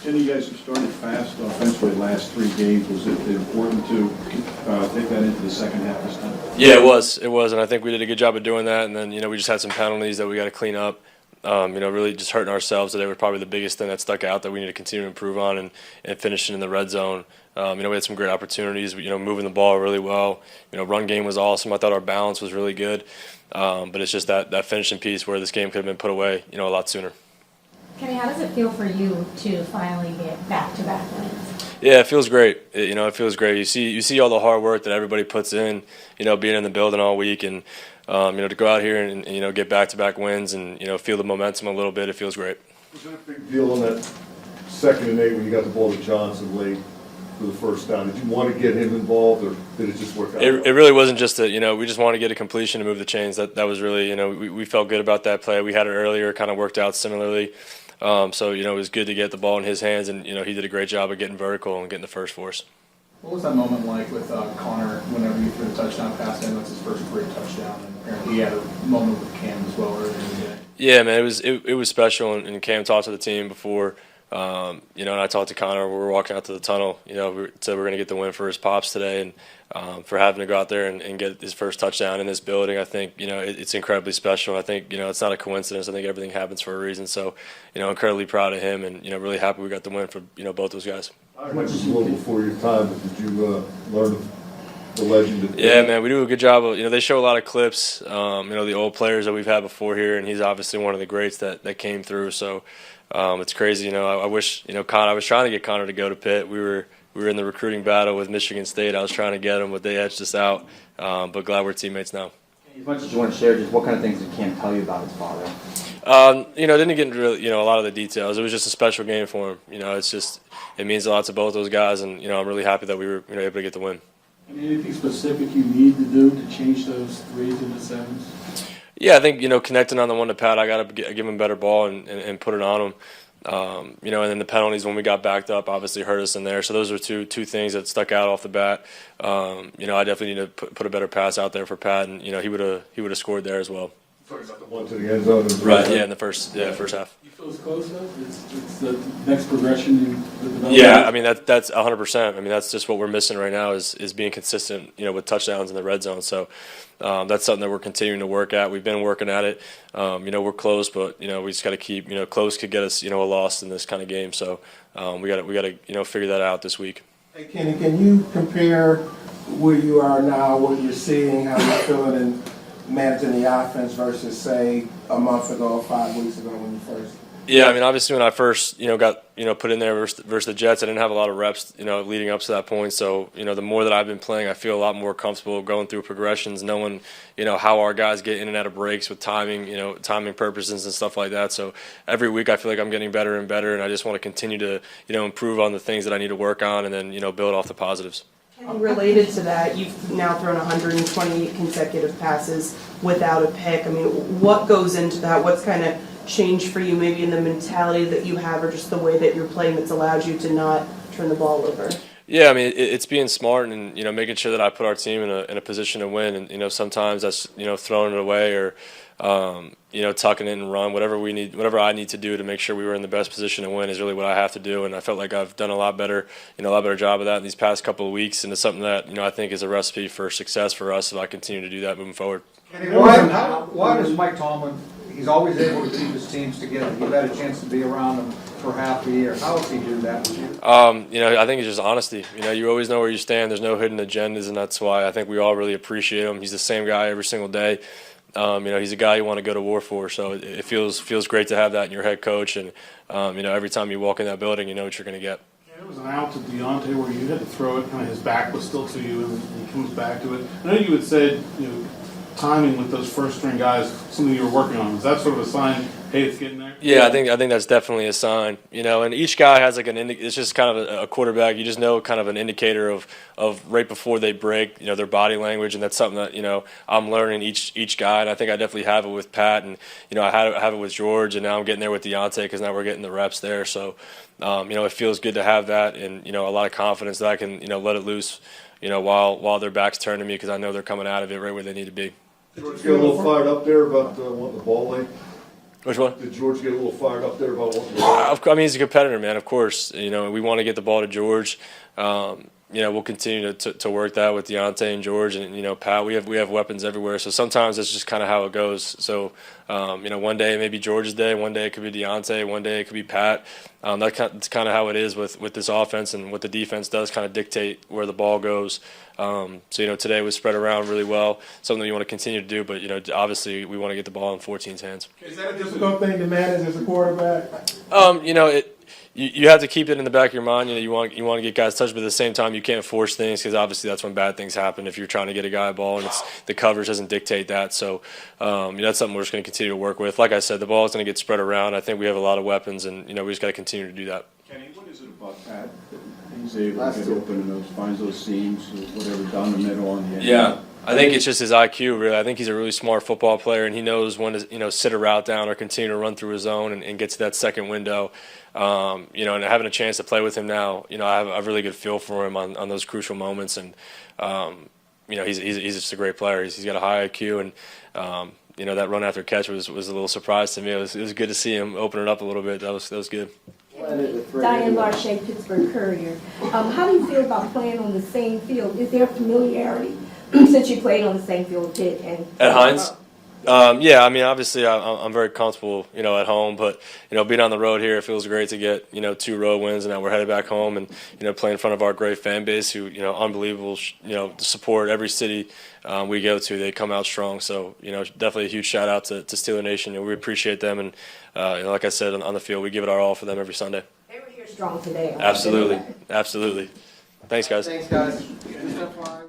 Kenny, you guys have started fast offensively the last 3 games. Was it important to take that into the second half this time? Yeah, it was, and I think we did a good job of doing that. And then we just had some penalties that we got to clean up. Really just hurting ourselves today was probably the biggest thing that stuck out that we need to continue to improve on and finishing in the red zone. We had some great opportunities. Moving the ball really well. Run game was awesome. I thought our balance was really good. But it's just that finishing piece where this game could have been put away, a lot sooner. Kenny, how does it feel for you to finally get back-to-back wins? Yeah, it feels great. It feels great. You see all the hard work that everybody puts in, being in the building all week, and to go out here and get back-to-back wins and feel the momentum a little bit. It feels great. Was that a big deal on that 2nd and 8 when you got the ball to Johnson late for the first down? Did you want to get him involved, or did it just work out? It really wasn't just we just wanted to get a completion to move the chains. That was really we felt good about that play. We had it earlier, kind of worked out similarly. So it was good to get the ball in his hands, and he did a great job of getting vertical and getting the first for us. What was that moment like with Connor whenever you threw the touchdown pass to him? That's his first great touchdown, and apparently he had a moment with Cam as well earlier in the day. Yeah, man, it was special, and Cam talked to the team before. And I talked to Connor. We were walking out to the tunnel. We said we're going to get the win for his pops today, and for having to go out there and get his first touchdown in this building. I think it's incredibly special. I think it's not a coincidence. I think everything happens for a reason. So incredibly proud of him, and really happy we got the win for both those guys. I went to school before your time, but did you learn the legend? Yeah, man, we do a good job of they show a lot of clips. The old players that we've had before here, and he's obviously one of the greats that came through. So. It's crazy, I wish, Connor. I was trying to get Connor to go to Pitt. We were in the recruiting battle with Michigan State. I was trying to get him, but they edged us out. But glad we're teammates now. As much as you want to share, just what kind of things did Cam tell you about his father? Didn't get really, a lot of the details. It was just a special game for him. It means a lot to both those guys, and I'm really happy that we were able to get the win. Anything specific you need to do to change those 3s into 7s? Yeah, I think connecting on the one to Pat, I got to give him a better ball and put it on him. And then the penalties when we got backed up obviously hurt us in there. So those are two things that stuck out off the bat. I definitely need to put a better pass out there for Pat, and he would have scored there as well. Talking about the one to the end zone. Right. Yeah, in the first half. You feel it's close though? It's the next progression in the development. Yeah, I mean that's 100%. I mean that's just what we're missing right now is being consistent, with touchdowns in the red zone. So that's something that we're continuing to work at. We've been working at it. We're close, but we just got to keep. Close could get us a loss in this kind of game. So we got to figure that out this week. Hey Kenny, can you compare where you are now, what you're seeing, how you're feeling, and managing the offense versus, say, a month ago or 5 weeks ago when you first? Yeah, I mean, obviously when I first, got, put in there versus the Jets, I didn't have a lot of reps, leading up to that point. So, the more that I've been playing, I feel a lot more comfortable going through progressions, knowing, how our guys get in and out of breaks with timing, timing purposes and stuff like that. So every week I feel like I'm getting better and better, and I just want to continue to, improve on the things that I need to work on and then, build off the positives. Related to that, you've now thrown 128 consecutive passes without a pick. I mean, what goes into that? What's kind of changed for you, maybe in the mentality that you have or just the way that you're playing that's allowed you to not turn the ball over? Yeah, I mean, it's being smart and, making sure that I put our team in a position to win. And, sometimes that's, throwing it away or, tucking in and run. Whatever I need to do to make sure we were in the best position to win is really what I have to do. And I felt like I've done a lot better job of that in these past couple of weeks. And it's something that, I think is a recipe for success for us if I continue to do that moving forward. Why does Mike Tomlin, he's always able to keep his teams together. You've had a chance to be around him for half a year. How does he do that with you? I think it's just honesty. You always know where you stand. There's no hidden agendas, and that's why I think we all really appreciate him. He's the same guy every single day. He's a guy you want to go to war for. So it feels great to have that in your head coach. And, every time you walk in that building, you know what you're going to get. There was an out to Deontay where you had to throw it, kind of his back was still to you, and he comes back to it. I know you had said, timing with those first-string guys, something you were working on. Is that sort of a sign, hey, it's getting there? Yeah, I think that's definitely a sign. And each guy has like it's just kind of a quarterback. You just know kind of an indicator of right before they break, their body language, and that's something that I'm learning each guy. And I think I definitely have it with Pat, and I have it with George, and now I'm getting there with Deontay because now we're getting the reps there. So it feels good to have that, and a lot of confidence that I can let it loose, while their back's turned to me because I know they're coming out of it right where they need to be. George, get a little fired up there about wanting the ball late? Which one? Did George get a little fired up there about what? I mean, he's a competitor, man. Of course, you know, we want to get the ball to George. You know, we'll continue to work that with Deontay and George and, you know, Pat. We have weapons everywhere. So sometimes that's just kind of how it goes. So, you know, one day it may be George's day, one day it could be Deontay, one day it could be Pat. That's kind of how it is with this offense, and what the defense does kind of dictate where the ball goes. So, you know, today was spread around really well, something you want to continue to do. But, you know, obviously we want to get the ball in 14's hands. Is that a difficult thing to manage as a quarterback? You know, you have to keep it in the back of your mind. You know, you want to get guys touched, but at the same time, you can't force things, because obviously that's when bad things happen. If you're trying to get a guy a ball and the coverage doesn't dictate that, so you know, that's something we're just going to continue to work with. Like I said, the ball is going to get spread around. I think we have a lot of weapons, and you know, we just got to continue to do that. Kenny, what is it about Pat that he's able to get open and finds those seams, whatever, down the middle on the end? Yeah. I think it's just his IQ, really. I think he's a really smart football player, and he knows when to, you know, sit a route down or continue to run through his zone and get to that second window. You know, and having a chance to play with him now, you know, I have a really good feel for him on those crucial moments. And, you know, he's just a great player. He's got a high IQ, and, you know, that run after catch was a little surprise to me. It was good to see him open it up a little bit. That was good. Diane Larche, Pittsburgh Courier. How do you feel about playing on the same field? Is there familiarity since you played on the same field with Pitt and at Hines? Yeah, I mean, obviously I'm very comfortable, you know, at home, but, you know, being on the road here, it feels great to get, you know, 2 road wins, and now we're headed back home and, you know, play in front of our great fan base who, you know, unbelievable, you know, support every city we go to. They come out strong. So, you know, definitely a huge shout out to Steeler Nation, and we appreciate them. And, you know, like I said, on the field, we give it our all for them every Sunday. they were here strong today? Absolutely. Absolutely. Thanks, guys. Thanks, guys.